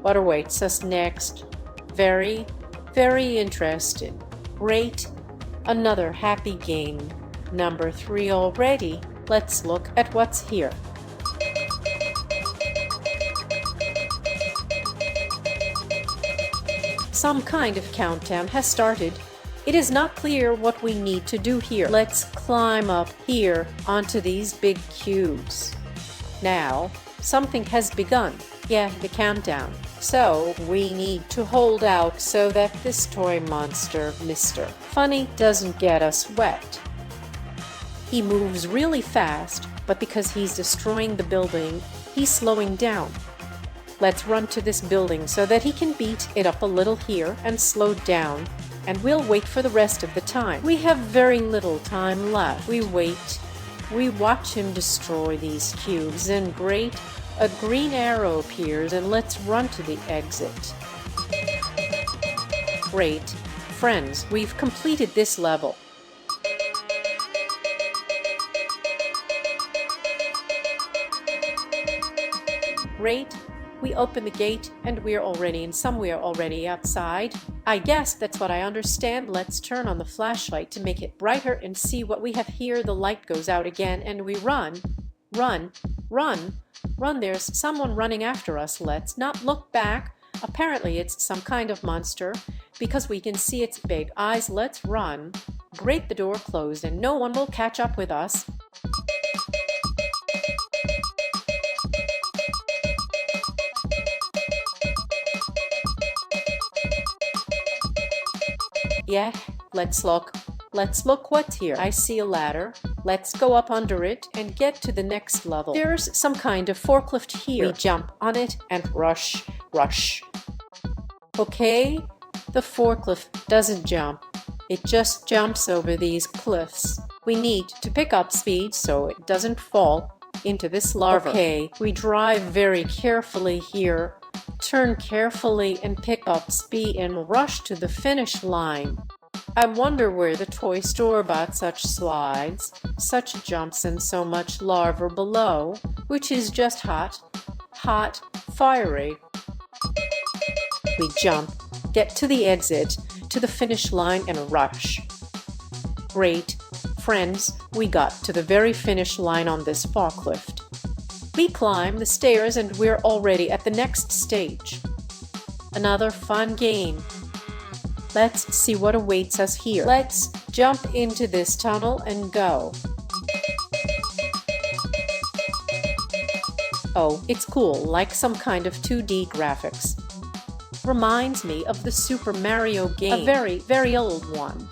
What awaits us next? Very, very interesting. Great. Another happy game. Number 3 already. Let's look at what's here. Some kind of countdown has started. It is not clear what we need to do here. Let's climb up here onto these big cubes. Now, something has begun. Yeah, the countdown. So, we need to hold out so that this toy monster, Mr. Funny, doesn't get us wet. He moves really fast, but because he's destroying the building, he's slowing down. Let's run to this building so that he can beat it up a little here and slow down. And we'll wait for the rest of the time. We have very little time left. We wait. We watch him destroy these cubes, and great, a green arrow appears, and let's run to the exit. Great. Friends, we've completed this level. Great. We open the gate, and we're already in somewhere already outside. I guess that's what I understand. Let's turn on the flashlight to make it brighter and see what we have here. The light goes out again and we run, run, run, run. There's someone running after us. Let's not look back. Apparently it's some kind of monster because we can see its big eyes. Let's run. Great, the door closed and no one will catch up with us. Yeah, let's look. Let's look what's here. I see a ladder. Let's go up under it and get to the next level. There's some kind of forklift here. We jump on it and rush, rush. Okay, the forklift doesn't jump. It just jumps over these cliffs. We need to pick up speed so it doesn't fall into this lava. Okay, we drive very carefully here. Turn carefully and pick up speed and rush to the finish line. I wonder where the toy store bought such slides, such jumps and so much lava below, which is just hot, hot, fiery. We jump, get to the exit, to the finish line and rush. Great, friends, we got to the very finish line on this forklift. We climb the stairs and we're already at the next stage. Another fun game. Let's see what awaits us here. Let's jump into this tunnel and go. Oh, it's cool, like some kind of 2D graphics. Reminds me of the Super Mario game, a very, very old one.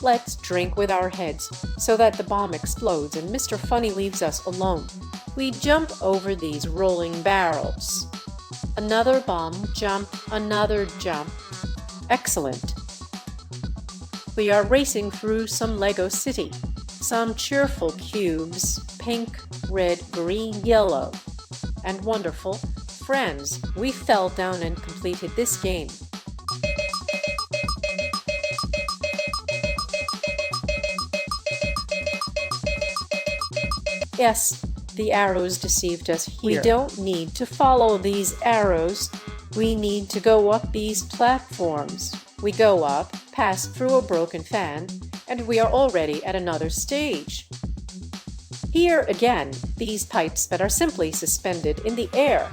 Let's drink with our heads so that the bomb explodes and Mr. Funny leaves us alone. We jump over these rolling barrels. Another bomb, jump, another jump. Excellent. We are racing through some Lego City. Some cheerful cubes, pink, red, green, yellow. And wonderful. Friends, we fell down and completed this game. Yes, the arrows deceived us here. We don't need to follow these arrows. We need to go up these platforms. We go up, pass through a broken fan, and we are already at another stage. Here again, these pipes that are simply suspended in the air.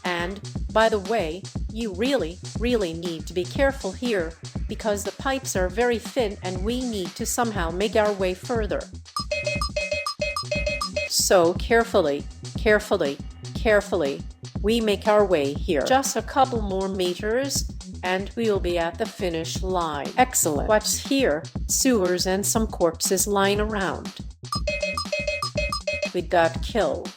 And, by the way, you really, really need to be careful here because the pipes are very thin and we need to somehow make our way further. So carefully, carefully, carefully, we make our way here. Just a couple more meters and we'll be at the finish line. Excellent. What's here? Sewers and some corpses lying around. We got killed.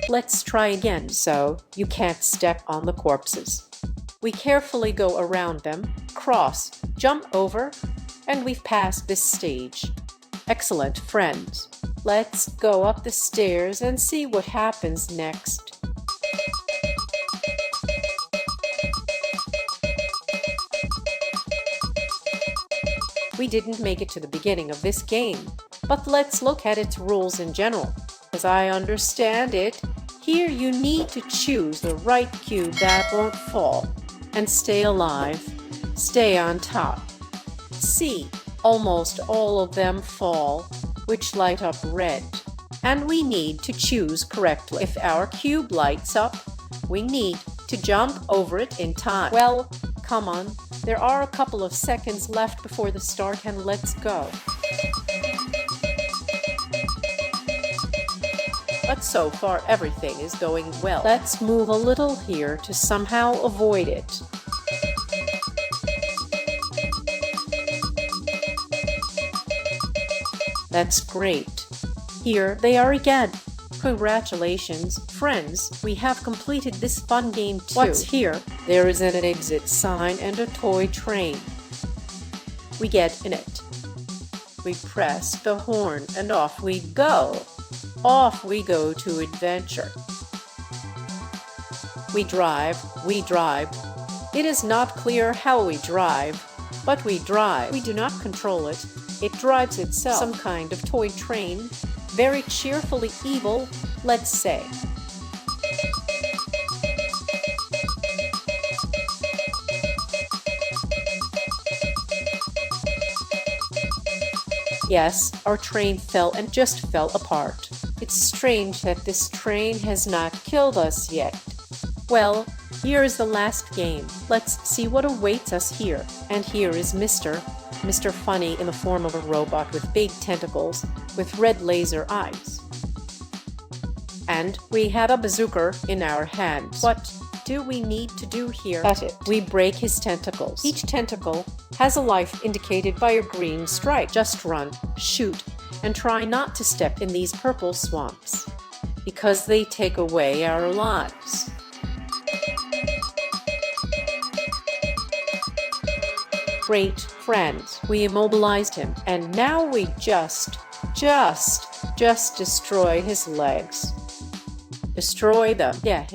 Let's try again so you can't step on the corpses. We carefully go around them, cross, jump over, and we've passed this stage. Excellent, friends. Let's go up the stairs and see what happens next. We didn't make it to the beginning of this game, but let's look at its rules in general. As I understand it, here you need to choose the right cube that won't fall and stay alive, stay on top. See, almost all of them fall, which light up red. And we need to choose correctly. If our cube lights up, we need to jump over it in time. Well, come on, there are a couple of seconds left before the start and let's go. But so far everything is going well. Let's move a little here to somehow avoid it. That's great. Here they are again. Congratulations, friends, we have completed this fun game too. What's here? There is an exit sign and a toy train. We get in it. We press the horn and off we go. Off we go to adventure. We drive, we drive. It is not clear how we drive, but we drive. We do not control it. It drives itself. Some kind of toy train, very cheerfully evil, let's say. Yes, our train fell and just fell apart. It's strange that this train has not killed us yet. Well, here is the last game. Let's see what awaits us here. And here is Mr. Funny in the form of a robot with big tentacles with red laser eyes. And we have a bazooka in our hands. What do we need to do here? Cut it. We break his tentacles. Each tentacle has a life indicated by a green stripe. Just run, shoot, and try not to step in these purple swamps, because they take away our lives. Great friends, we immobilized him, and now we just destroy his legs. Destroy them. Yeah,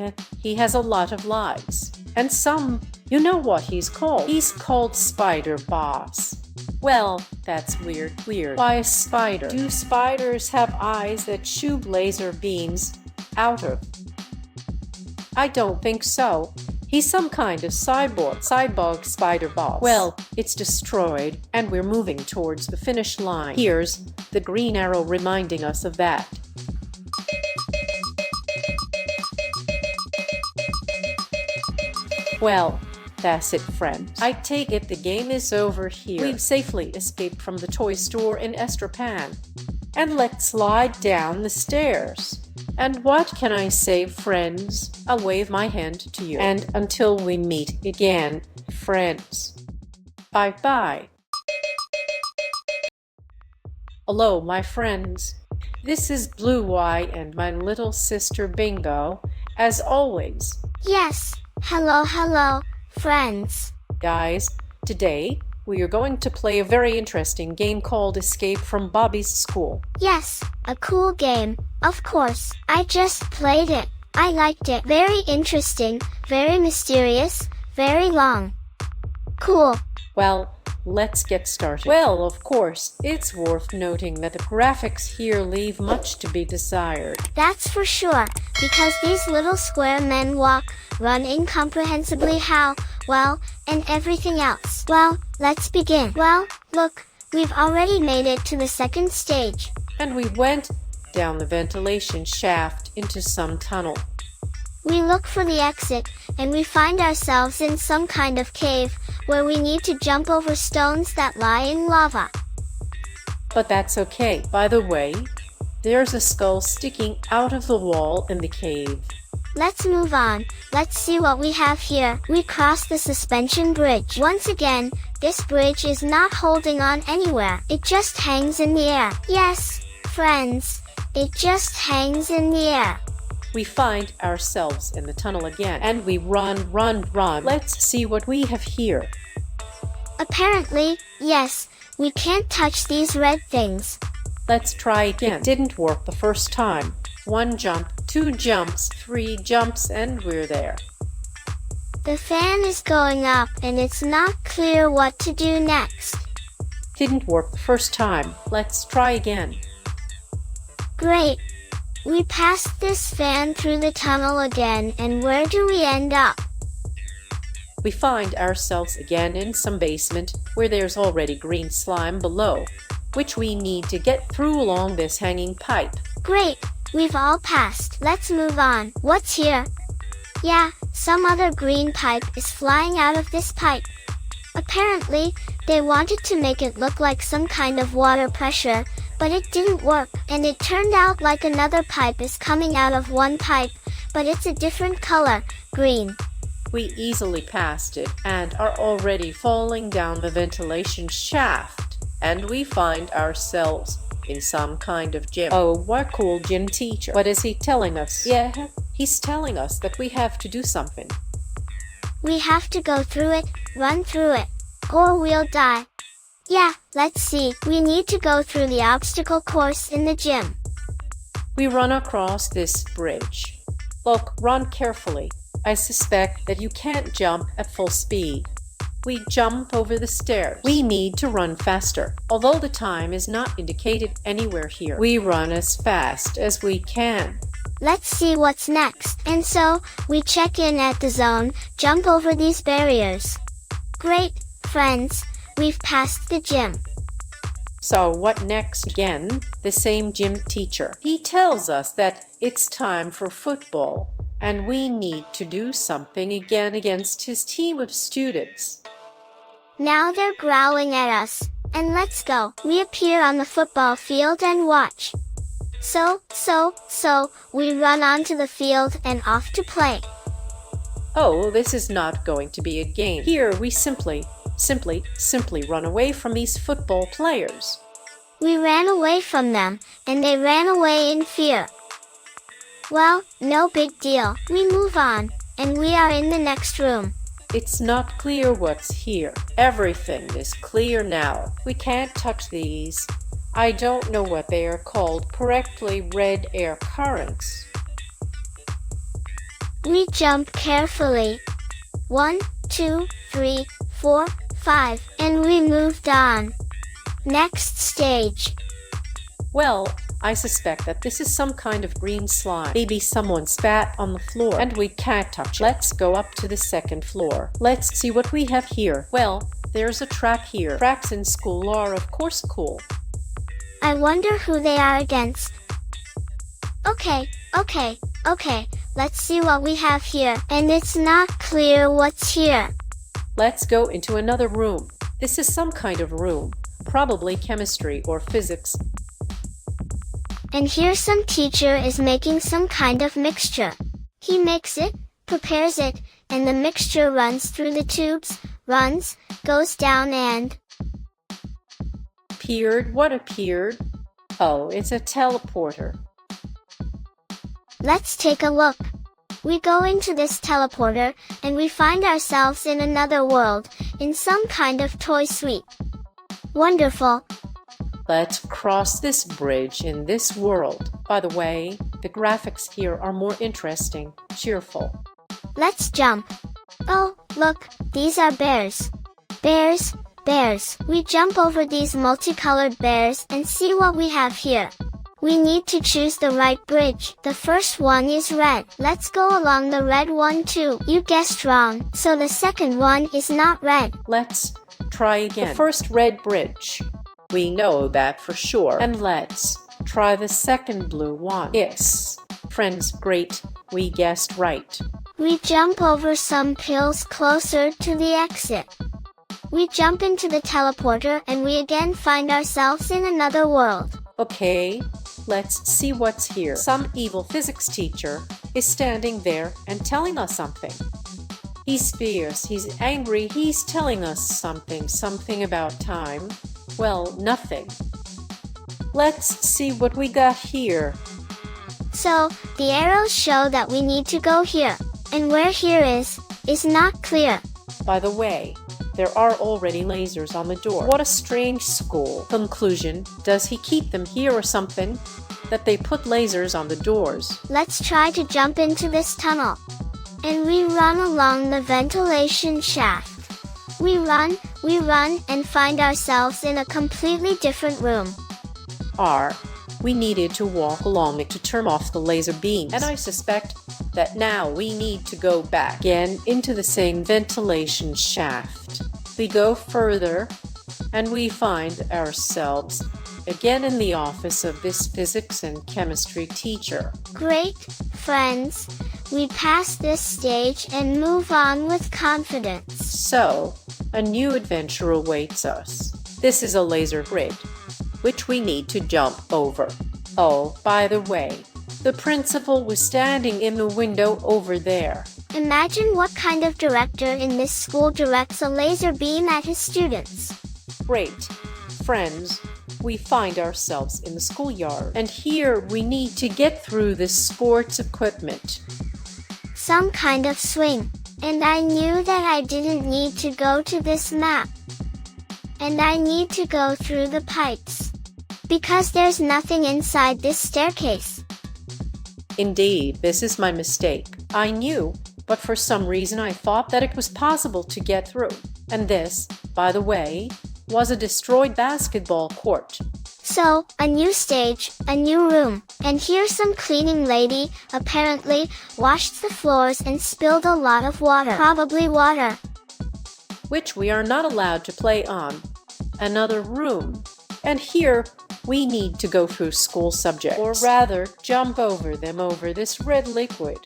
he has a lot of lives. And some, you know what he's called? He's called Spider Boss. Well, that's weird. Why a spider? Do spiders have eyes that shoot laser beams out of? I don't think so. He's some kind of cyborg spider boss. Well, it's destroyed, and we're moving towards the finish line. Here's the green arrow reminding us of that. Well, that's it, friends. I take it the game is over here. We've safely escaped from the toy store in Estrapan. And let's slide down the stairs. And what can I say, friends? I'll wave my hand to you. And until we meet again, friends. Bye-bye. Hello, my friends. This is Blue and my little sister Bingo, as always. Yes, hello, friends. Guys, today we are going to play a very interesting game called Escape from Bobby's School. Yes, a cool game, of course. I just played it. I liked it. Very interesting, very mysterious, very long. Cool. Well, let's get started. Well, of course, it's worth noting that the graphics here leave much to be desired. That's for sure, because these little square men walk, run incomprehensibly how, well, and everything else. Well, let's begin. Well, look, we've already made it to the second stage. And we went down the ventilation shaft into some tunnel. We look for the exit, and we find ourselves in some kind of cave, where we need to jump over stones that lie in lava. But that's okay. By the way, there's a skull sticking out of the wall in the cave. Let's move on. Let's see what we have here. We cross the suspension bridge. Once again, this bridge is not holding on anywhere. It just hangs in the air. Yes, friends, it just hangs in the air. We find ourselves in the tunnel again, and we run. Let's see what we have here. Apparently, yes, we can't touch these red things. Let's try again. It didn't work the first time. 1 jump, 2 jumps, 3 jumps, and we're there. The fan is going up, and it's not clear what to do next. Didn't work the first time. Let's try again. Great. We passed this fan through the tunnel again, and where do we end up? We find ourselves again in some basement where there's already green slime below, which we need to get through along this hanging pipe. Great, we've all passed. Let's move on. What's here? Yeah, some other green pipe is flying out of this pipe. Apparently, they wanted to make it look like some kind of water pressure, but it didn't work, and it turned out like another pipe is coming out of one pipe, but it's a different color, green. We easily passed it and are already falling down the ventilation shaft, and we find ourselves in some kind of gym. Oh, what cool gym teacher. What is he telling us? Yeah, he's telling us that we have to do something. We have to go through it, run through it, or we'll die. Yeah, let's see. We need to go through the obstacle course in the gym. We run across this bridge. Look, run carefully. I suspect that you can't jump at full speed. We jump over the stairs. We need to run faster. Although the time is not indicated anywhere here, we run as fast as we can. Let's see what's next. And so, we check in at the zone, jump over these barriers. Great, friends, we've passed the gym. So what next? Again, the same gym teacher. He tells us that it's time for football, and we need to do something again against his team of students. Now they're growling at us. And let's go. We appear on the football field and watch. So, we run onto the field and off to play. Oh, this is not going to be a game. Here we simply run away from these football players. We ran away from them, and they ran away in fear. Well, no big deal. We move on, and we are in the next room. It's not clear what's here. Everything is clear now. We can't touch these. I don't know what they are called correctly. Red air currents. We jump carefully. 1, 2, 3, 4, 5, and we moved on. Next stage. Well, I suspect that this is some kind of green slime. Maybe someone spat on the floor and we can't touch it. Let's go up to the second floor. Let's see what we have here. Well, there's a track here. Tracks in school are of course cool. I wonder who they are against. Okay, let's see what we have here. And it's not clear what's here. Let's go into another room. This is some kind of room. Probably chemistry or physics. And here some teacher is making some kind of mixture. He makes it, prepares it, and the mixture runs through the tubes, goes down and... Appeared? What appeared? Oh, it's a teleporter. Let's take a look. We go into this teleporter, and we find ourselves in another world, in some kind of toy suite. Wonderful. Let's cross this bridge in this world. By the way, the graphics here are more interesting, cheerful. Let's jump. Oh, look, these are bears. Bears. We jump over these multicolored bears and see what we have here. We need to choose the right bridge. The first one is red. Let's go along the red one too. You guessed wrong, so the second one is not red. Let's try again. The first red bridge. We know that for sure. And let's try the second blue one. Yes, friends, great. We guessed right. We jump over some pills closer to the exit. We jump into the teleporter and we again find ourselves in another world. Okay, let's see what's here. Some evil physics teacher is standing there and telling us something. He's fierce, he's angry, he's telling us something about time. Well, nothing. Let's see what we got here. So, the arrows show that we need to go here. And where here is not clear. By the way, there are already lasers on the door. What a strange school. Conclusion, does he keep them here or something? That they put lasers on the doors. Let's try to jump into this tunnel. And we run along the ventilation shaft. We run, and find ourselves in a completely different room. We needed to walk along it to turn off the laser beams. And I suspect that now we need to go back again into the same ventilation shaft. We go further, and we find ourselves again in the office of this physics and chemistry teacher. Great, friends. We pass this stage and move on with confidence. So, a new adventure awaits us. This is a laser grid, which we need to jump over. Oh, by the way, the principal was standing in the window over there. Imagine what kind of director in this school directs a laser beam at his students. Great. Friends, we find ourselves in the schoolyard, and here we need to get through this sports equipment. Some kind of swing. And I knew that I didn't need to go to this map. And I need to go through the pipes. Because there's nothing inside this staircase. Indeed, this is my mistake. I knew, but for some reason I thought that it was possible to get through. And this, by the way, was a destroyed basketball court. So, a new stage, a new room, and here's some cleaning lady, apparently, washed the floors and spilled a lot of water. Probably water. Which we are not allowed to play on. Another room. And here, we need to go through school subjects, or rather, jump over them over this red liquid.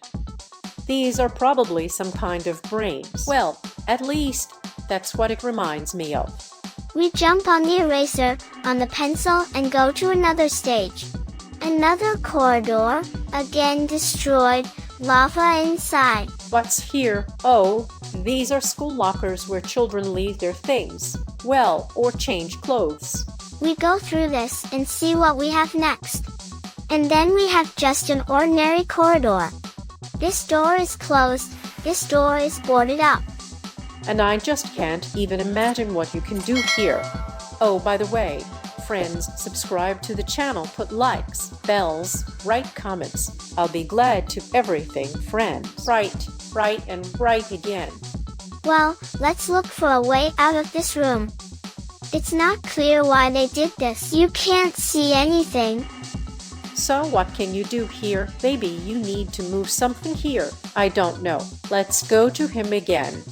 These are probably some kind of brains. Well, at least, that's what it reminds me of. We jump on the eraser, on the pencil, and go to another stage. Another corridor, again destroyed, lava inside. What's here? Oh, these are school lockers where children leave their things. Well, or change clothes. We go through this and see what we have next. And then we have just an ordinary corridor. This door is closed, this door is boarded up. And I just can't even imagine what you can do here. Oh, by the way, friends, subscribe to the channel, put likes, bells, write comments. I'll be glad to everything, friends. Write and write again. Well, let's look for a way out of this room. It's not clear why they did this. You can't see anything. So what can you do here? Maybe you need to move something here. I don't know. Let's go to him again.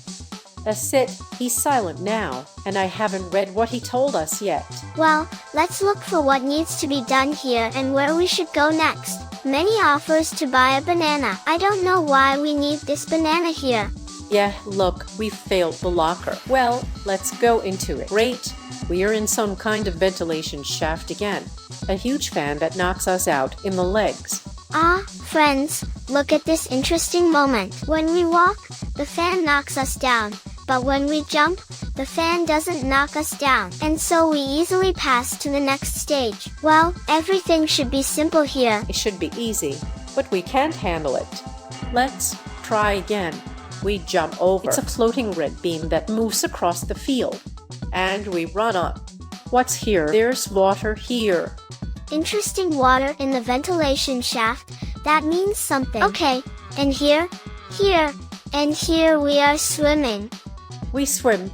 That's it. He's silent now, and I haven't read what he told us yet. Well, let's look for what needs to be done here and where we should go next. Many offers to buy a banana. I don't know why we need this banana here. Yeah, look, we failed the locker. Well, let's go into it. Great. We are in some kind of ventilation shaft again. A huge fan that knocks us out in the legs. Ah, friends, look at this interesting moment. When we walk, the fan knocks us down. But when we jump, the fan doesn't knock us down. And so we easily pass to the next stage. Well, everything should be simple here. It should be easy, but we can't handle it. Let's try again. We jump over. It's a floating red beam that moves across the field. And we run up. What's here? There's water here. Interesting water in the ventilation shaft. That means something. Okay, and here, and here we are swimming. We swim.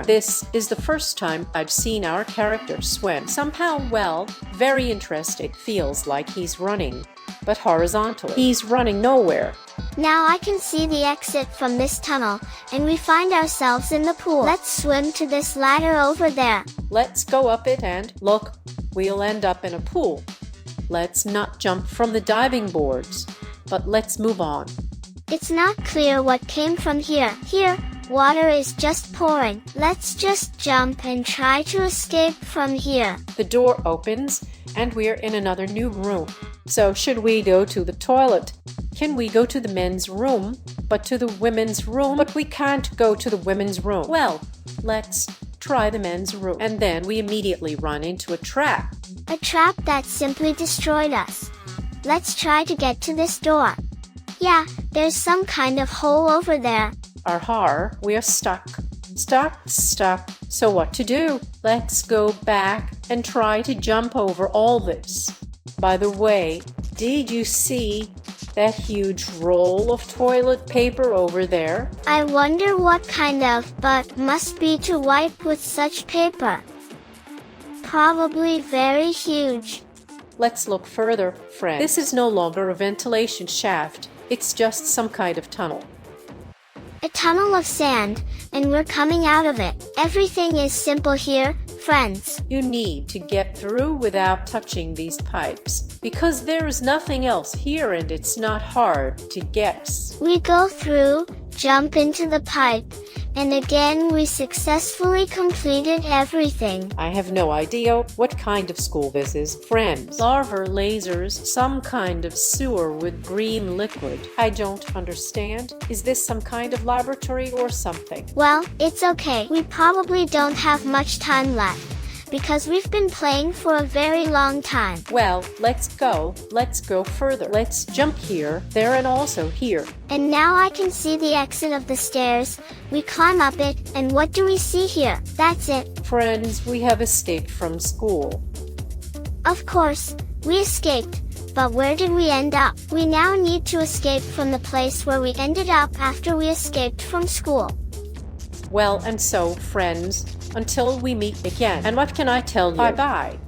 This is the first time I've seen our character swim. Somehow, well, very interesting. Feels like he's running, but horizontally. He's running nowhere. Now I can see the exit from this tunnel, and we find ourselves in the pool. Let's swim to this ladder over there. Let's go up it and, look, we'll end up in a pool. Let's not jump from the diving boards, but let's move on. It's not clear what came from here. Here, water is just pouring. Let's just jump and try to escape from here. The door opens, and we're in another new room. So should we go to the toilet? Can we go to the men's room, but to the women's room? But we can't go to the women's room. Well, let's try the men's room. And then we immediately run into a trap. A trap that simply destroyed us. Let's try to get to this door. Yeah, there's some kind of hole over there. We are stuck. Stuck. So what to do? Let's go back and try to jump over all this. By the way, did you see that huge roll of toilet paper over there? I wonder what kind of, but must be to wipe with such paper. Probably very huge. Let's look further, friend. This is no longer a ventilation shaft. It's just some kind of tunnel. A tunnel of sand, and we're coming out of it. Everything is simple here, friends. You need to get through without touching these pipes, because there is nothing else here and it's not hard to guess. We go through, jump into the pipe, and again we successfully completed everything. I have no idea what kind of school this is, friends. Larva lasers, some kind of sewer with green liquid. I don't understand. Is this some kind of laboratory or something? Well, it's okay. We probably don't have much time left, because we've been playing for a very long time. Well, let's go further. Let's jump here, there, and also here. And now I can see the exit of the stairs. We climb up it, and what do we see here? That's it. Friends, we have escaped from school. Of course, we escaped. But where did we end up? We now need to escape from the place where we ended up after we escaped from school. Well, and so, friends, until we meet again. And what can I tell you? Bye-bye.